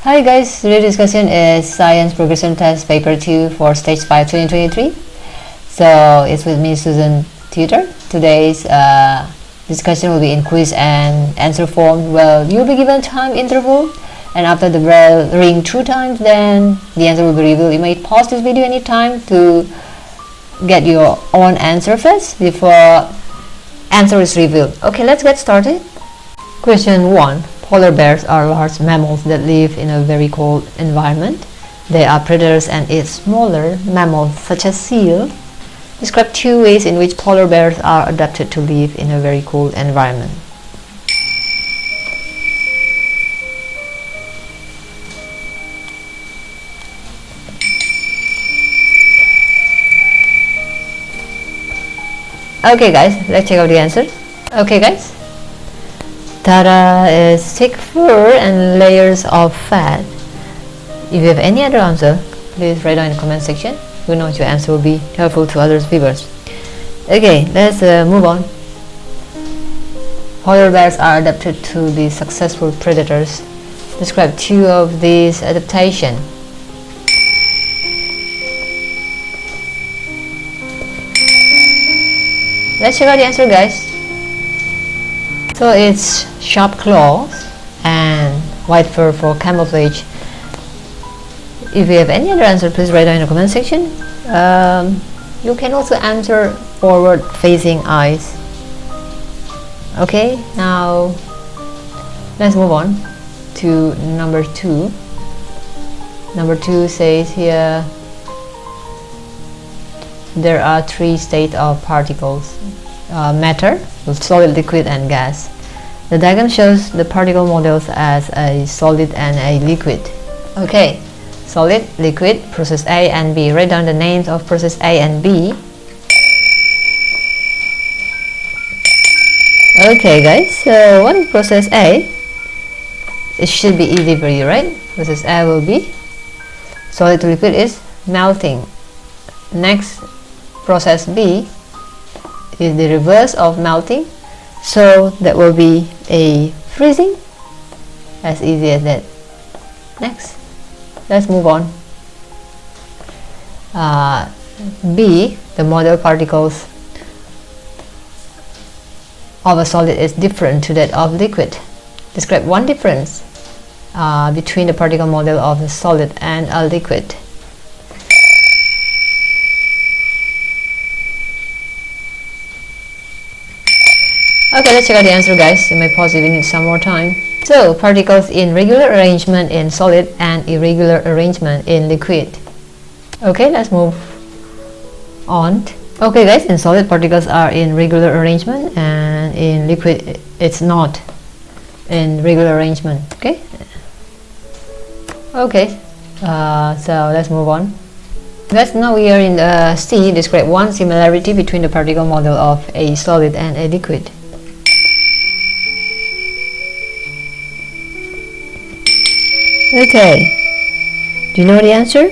Hi guys, today's discussion is Science Progression Test Paper 2 for Stage 5 2023. So it's with me, Susan Tutor. Today's discussion will be in quiz and answer form. Well, you'll be given time interval, and after the bell ring 2 times, then the answer will be revealed. You may pause this video anytime to get your own answer first before answer is revealed. Okay, let's get started. Question 1. Polar bears are large mammals that live in a very cold environment. They are predators and eat smaller mammals such as seal. Describe 2 ways in which polar bears are adapted to live in a very cold environment. Okay guys, let's check out the answer. Okay guys, Tada is thick fur and layers of fat. If you have any other answer, please write down in the comment section. Who knows, your answer will be helpful to others viewers. Okay, let's move on. Polar bears are adapted to be successful predators. Describe 2 of these adaptations. Let's check out the answer, guys. So it's sharp claws and white fur for camouflage. If you have any other answer, please write down in the comment section. You can also answer forward facing eyes. Okay, now let's move on to number 2. Number 2 says here there are 3 states of particles: matter, solid, liquid, and gas. The diagram shows the particle models as a solid and a liquid. Okay, solid, liquid, process A and B. Write down the names of process A and B. Okay guys, so what is process A? It should be easy for you, right? Process A will be solid to liquid is melting. Next, process B is the reverse of melting, so that will be a freezing. As easy as that. Next, let's move on. B, the model particles of a solid is different to that of liquid. Describe 1 difference between the particle model of a solid and a liquid. Okay, let's check out the answer, guys. You may pause if you need some more time. So, particles in regular arrangement in solid and irregular arrangement in liquid. Okay, let's move on. Okay guys, in solid, particles are in regular arrangement, and in liquid it's not in regular arrangement. Okay, so let's move on. Guys, now we are in the C. Describe 1 similarity between the particle model of a solid and a liquid. Okay, do you know the answer?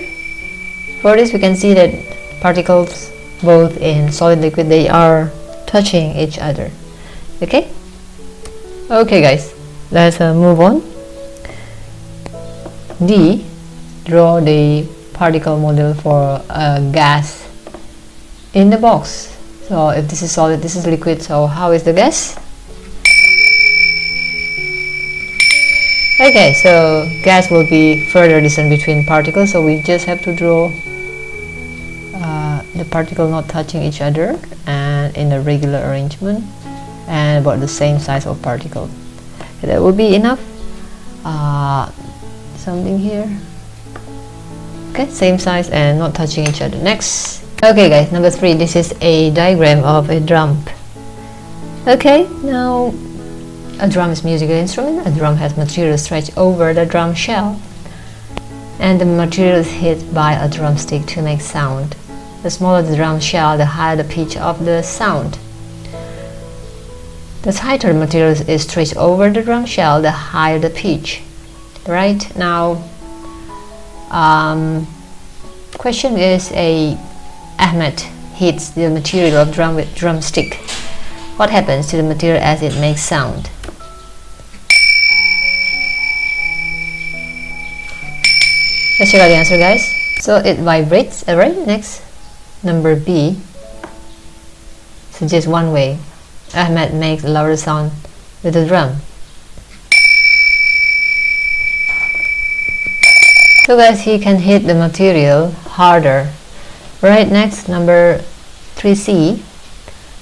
For this, we can see that particles both in solid, liquid, they are touching each other. Okay guys, let's move on. D, draw the particle model for a gas in the box. So if this is solid, this is liquid, so how is the gas? Okay, so gas will be further distance between particles, so we just have to draw the particle not touching each other and in a regular arrangement and about the same size of particle. Okay, that will be enough. Something here. Okay, same size and not touching each other. Next. Okay guys, number 3, this is a diagram of a drum. Okay, now a drum is a musical instrument. A drum has material stretched over the drum shell, and the material is hit by a drumstick to make sound. The smaller the drum shell, the higher the pitch of the sound. The tighter the material is stretched over the drum shell, the higher the pitch. Right now, question is Ahmed hits the material of drum with drumstick. What happens to the material as it makes sound? Let's check out the answer, guys. So it vibrates. Alright, next, number B. So just one way. Ahmed makes a louder sound with the drum. So guys, he can hit the material harder. Right, next, number 3C.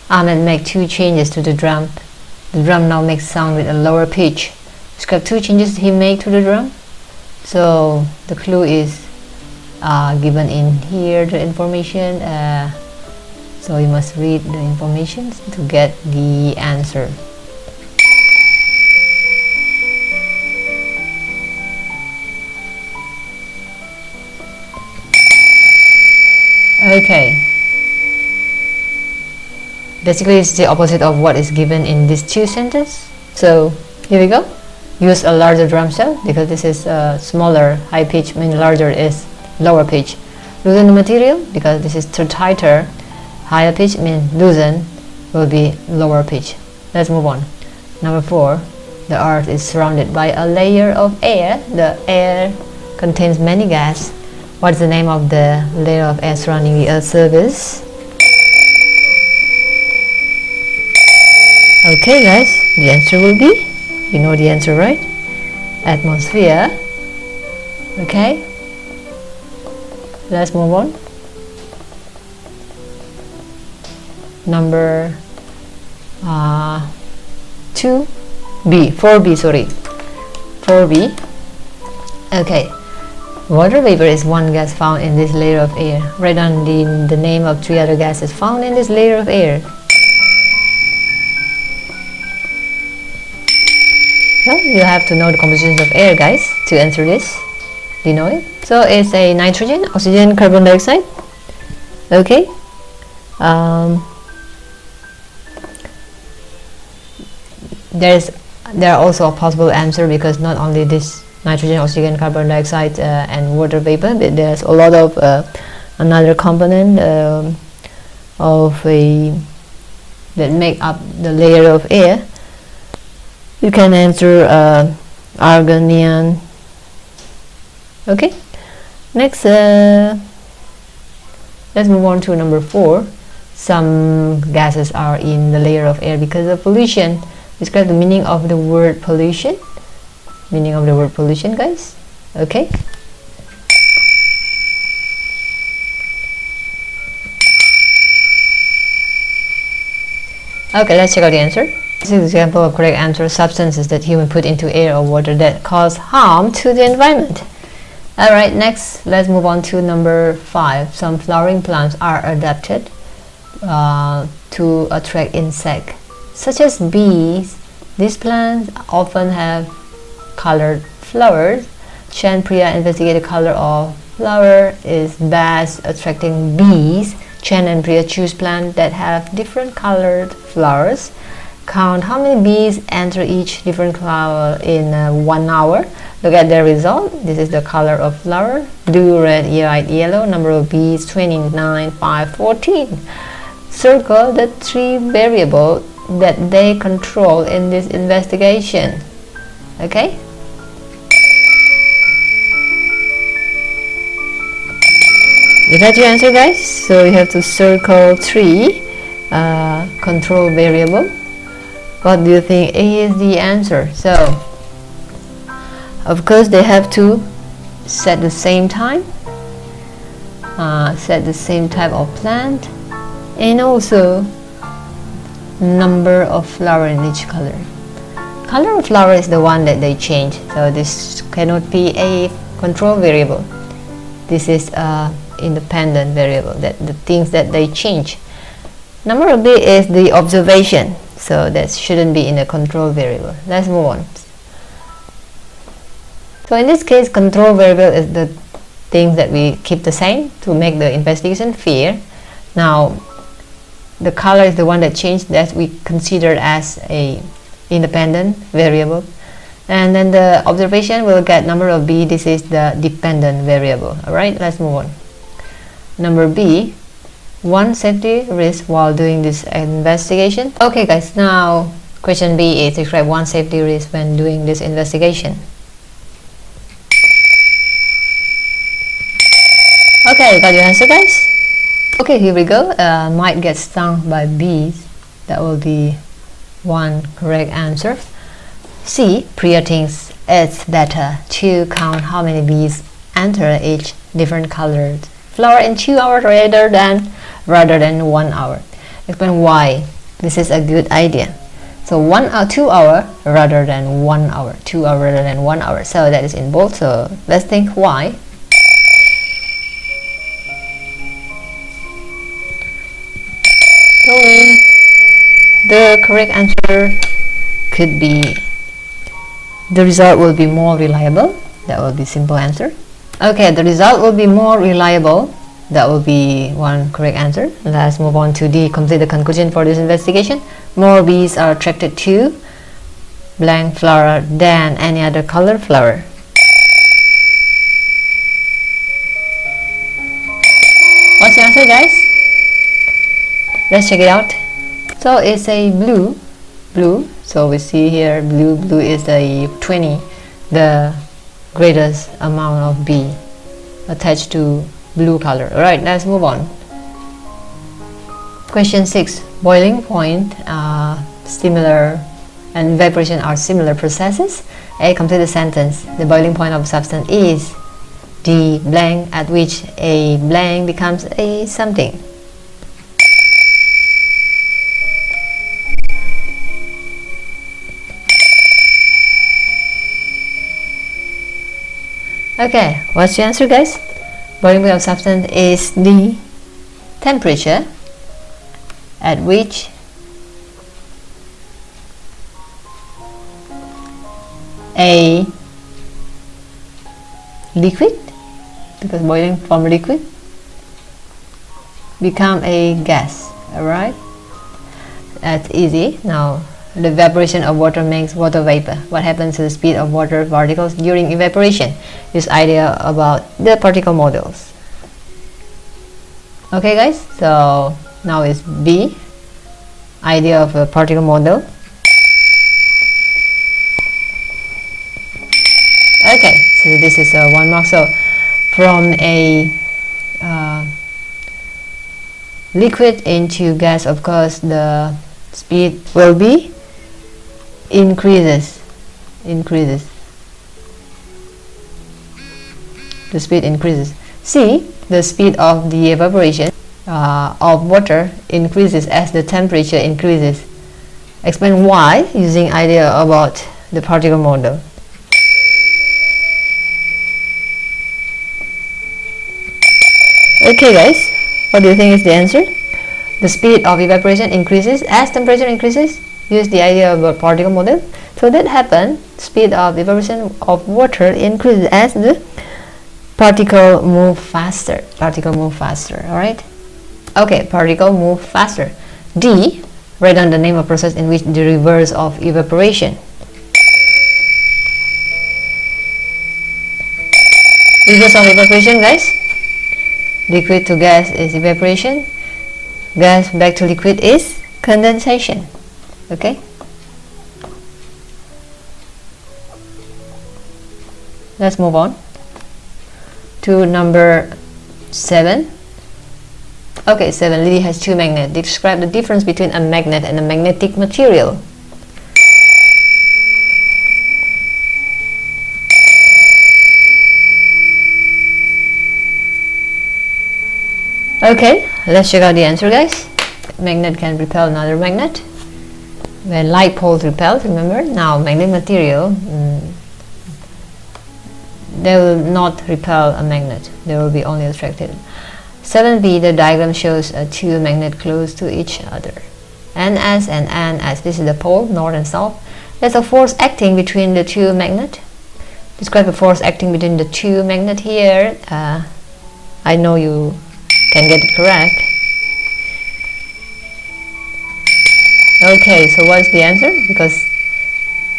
Ahmed makes 2 changes to the drum. The drum now makes sound with a lower pitch. Describe 2 changes he made to the drum. So the clue is given in here, the information. So you must read the information to get the answer. Okay. Basically, it's the opposite of what is given in these 2 sentences. So here we go. Use a larger drum set because this is smaller, high pitch, means larger is lower pitch. Loosen the material because this is tighter. Higher pitch means loosen will be lower pitch. Let's move on. Number 4. The earth is surrounded by a layer of air. The air contains many gas. What's the name of the layer of air surrounding the Earth's surface? Okay guys, the answer will be, you know the answer, right? Atmosphere. Okay, let's move on. Number 4B, sorry. 4B. Okay. Water vapor is one gas found in this layer of air. Write down the name of 3 other gases found in this layer of air. Well, you have to know the composition of air, guys, to answer this. Do you know it? So it's a nitrogen, oxygen, carbon dioxide. Okay. There are also a possible answer because not only this nitrogen, oxygen, carbon dioxide and water vapor, but there's a lot of another component that make up the layer of air. You can answer argon, neon. Okay, next let's move on to number 4. Some gases are in the layer of air because of pollution. Describe the meaning of the word pollution. Meaning of the word pollution, guys. Okay. Okay, let's check out the answer. This is an example of correct answer: substances that human put into air or water that cause harm to the environment. Alright, next let's move on to number 5. Some flowering plants are adapted to attract insects, such as bees. These plants often have colored flowers. Chan Priya investigated the color of flower is best attracting bees. Chan and Priya choose plants that have different colored flowers. Count how many bees enter each different flower in 1 hour. Look at the result. This is the color of flower: blue, red, white, yellow. Number of bees: 29, 5, 14. Circle the 3 variables that they control in this investigation. Okay. You got your answer, guys? So you have to circle 3 control variable. What do you think is the answer? So of course they have to set the same time, set the same type of plant, and also number of flower in each color. Color of flower is the one that they change, so this cannot be a control variable. This is independent variable, that the things that they change. Number of B is the observation, so that shouldn't be in a control variable. Let's move on. So in this case, control variable is the things that we keep the same to make the investigation fair. Now the color is the one that changed, that we consider as a independent variable. And then the observation will get number of B. This is the dependent variable. Alright, let's move on. Number B, one safety risk while doing this investigation. Okay guys, now question B is describe one safety risk when doing this investigation. Okay, got your answer, guys? Okay, here we go. Might get stung by bees. That will be one correct answer. C. Priya thinks it's better to count how many bees enter each different colored flower in 2 hours rather than 1 hour. Explain why this is a good idea. So 2 hour rather than 1 hour. 2 hour rather than 1 hour. So that is in bold. So let's think why. So the correct answer could be the result will be more reliable. That will be simple answer. Okay, the result will be more reliable. That will be one correct answer. Let's move on to D. Complete the conclusion for this investigation. More bees are attracted to blank flower than any other color flower. What's the answer, guys? Let's check it out. So it's a blue. So we see here blue is the 20, the greatest amount of bee attached to blue color. Alright, let's move on. Question 6. Boiling point, similar, and evaporation are similar processes. A. Complete the sentence. The boiling point of substance is D. Blank, at which a blank becomes a something. Okay, what's your answer, guys? Boiling point of substance is the temperature at which a liquid, because boiling from liquid, become a gas. Alright, that's easy. Now, the evaporation of water makes water vapor. What happens to the speed of water particles during evaporation? This idea about the particle models. Okay, guys, so now is B, idea of a particle model. Okay, so this is 1 mark. So from a liquid into gas, of course, the speed will be increases. The speed increases. C, the speed of the evaporation of water increases as the temperature increases. Explain why using idea about the particle model. Okay, guys, what do you think is the answer? The speed of evaporation increases as temperature increases. Use the idea of a particle model. So that happens, speed of evaporation of water increases as the particle move faster. Alright? Okay, particle move faster. D, write down the name of process in which the reverse of evaporation. Reverse of evaporation, guys. Liquid to gas is evaporation. Gas back to liquid is condensation. Okay, let's move on to number 7. Okay, 7. Lily has 2 magnets. Describe the difference between a magnet and a magnetic material. Okay, let's check out the answer, guys. Magnet can repel another magnet when like poles repel. Remember, now magnetic material, they will not repel a magnet, they will be only attracted. 7b, the diagram shows 2 magnets close to each other, NS and NS. This is the pole, north and south. There's a force acting between the 2 magnets. Describe the force acting between the 2 magnets here. I know you can get it correct. Okay, so what's the answer? Because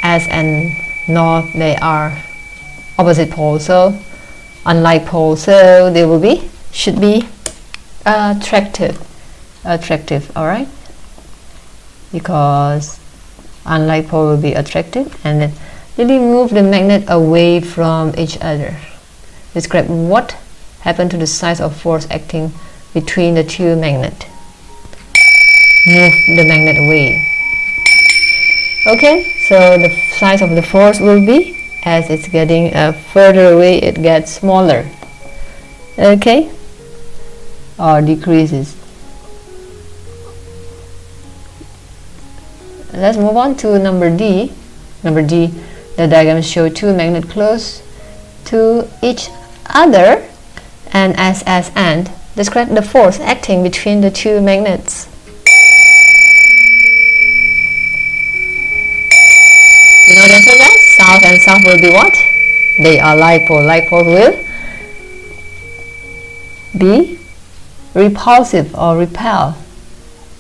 S and north, they are opposite poles, so unlike poles, so they will be, should be attractive. Alright, because unlike pole will be attractive, and then really move the magnet away from each other. Describe what happen to the size of force acting between the two magnets? Move the magnet away. Okay, so the size of the force will be, as it's getting further away, it gets smaller. Okay, or decreases. Let's move on to number D. Number D, the diagram shows two magnets close to each other and as and describe the force acting between the two magnets. You know the answer, guys? South and south will be what? They are like pole. Like pole will be repulsive or repel.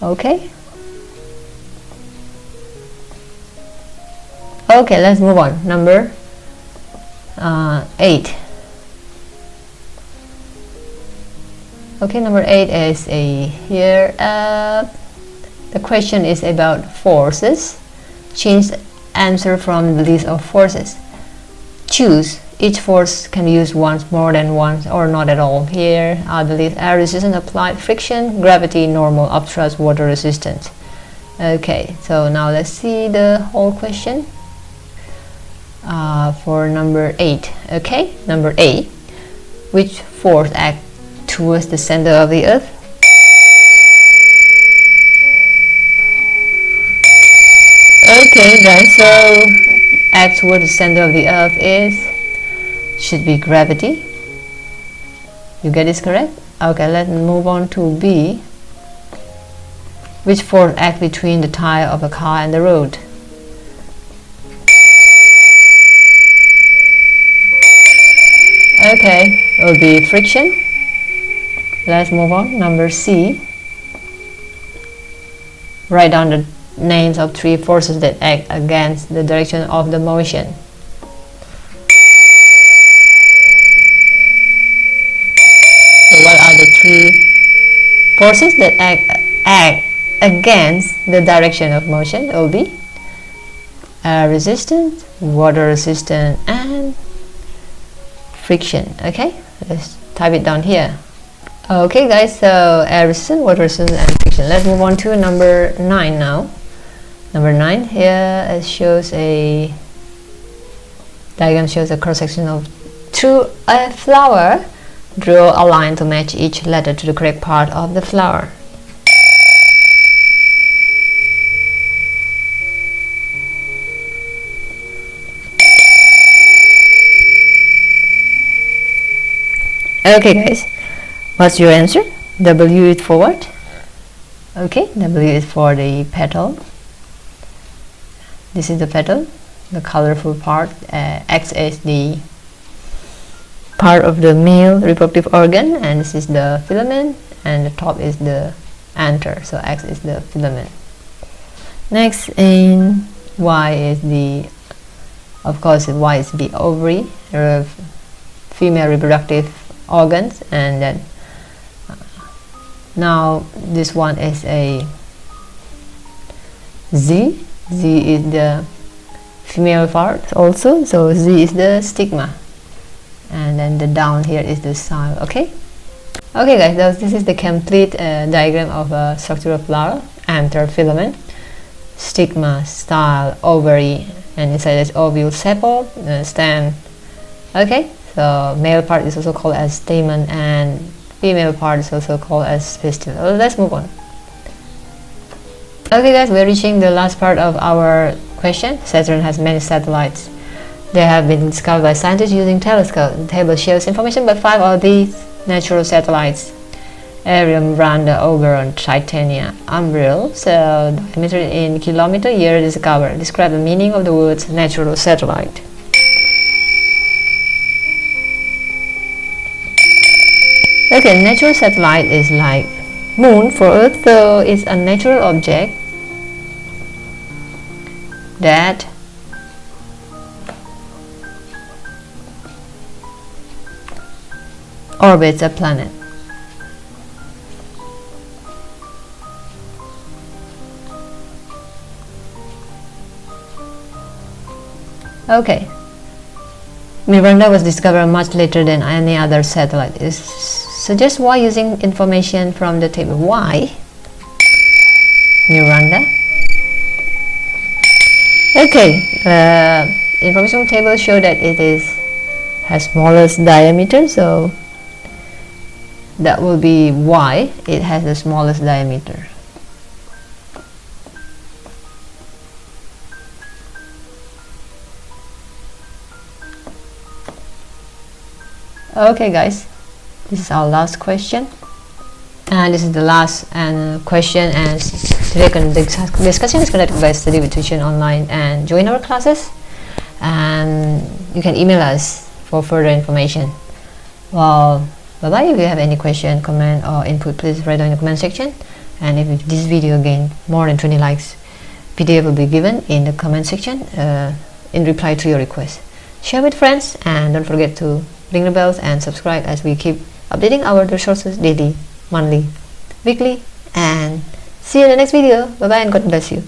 Okay? Okay, let's move on. Number 8. Okay, number 8 is here. The question is about forces. Change the answer from the list of forces. Choose. Each force can be used once, more than once, or not at all. Here are the list: air resistance, applied friction, gravity, normal, upthrust, water resistance. Okay, so now let's see the whole question. For number 8. Okay, number A. Which force acts towards the center of the earth? Okay, guys, so act toward the center of the earth should be gravity. You get this correct? Okay, let's move on to B. Which force acts between the tire of a car and the road? Okay, it will be friction. Let's move on. Number C. Write down the names of 3 forces that act against the direction of the motion. So what are the 3 forces that act against the direction of motion? It will be air resistance, water resistance, and friction. Okay, let's type it down here. Okay, guys, so air resistance, water resistance, and friction. Let's move on to number 9 now. Number 9, here it shows a diagram, shows a cross section of through a flower. Draw a line to match each letter to the correct part of the flower. Okay, guys, what's your answer? W is for what? Okay, W is for the petal. This is the petal, the colorful part. X is the part of the male reproductive organ, and this is the filament, and the top is the anther. So X is the filament. Next, in Y is the, of course, Y is the ovary, female reproductive organs, and then now this one is a Z. Z is the female part also, so Z is the stigma, and then the down here is the style. Okay, guys, this is the complete diagram of a structural flower: anther, filament, stigma, style, ovary, and inside is ovule, sepal, stem. Okay, so male part is also called as stamen, and female part is also called as pistil. Let's move on. Okay, guys, we're reaching the last part of our question. Saturn has many satellites. They have been discovered by scientists using telescope. The table shows information about 5 of these natural satellites: Arium, Randa, Oberon, Titania, Umbriel. So diameter in kilometer, year discovered. Describe the meaning of the words natural satellite. Okay, natural satellite is like moon for Earth, so it's a natural object that orbits a planet. Okay, Miranda was discovered much later than any other satellite. It suggests why using information from the table. Why Miranda? Okay, information table show that it has smallest diameter, so that will be why it has the smallest diameter. Okay guys, this is our last question, and this is the last question, and today discussion is conducted by Study with Tuition Online, and join our classes, and you can email us for further information. Well, bye bye. If you have any question, comment or input, please write down in the comment section, and if this video gained more than 20 likes, PDF will be given in the comment section in reply to your request. Share with friends, and don't forget to ring the bells and subscribe, as we keep updating our resources daily, monthly, weekly, and see you in the next video. Bye bye and God bless you.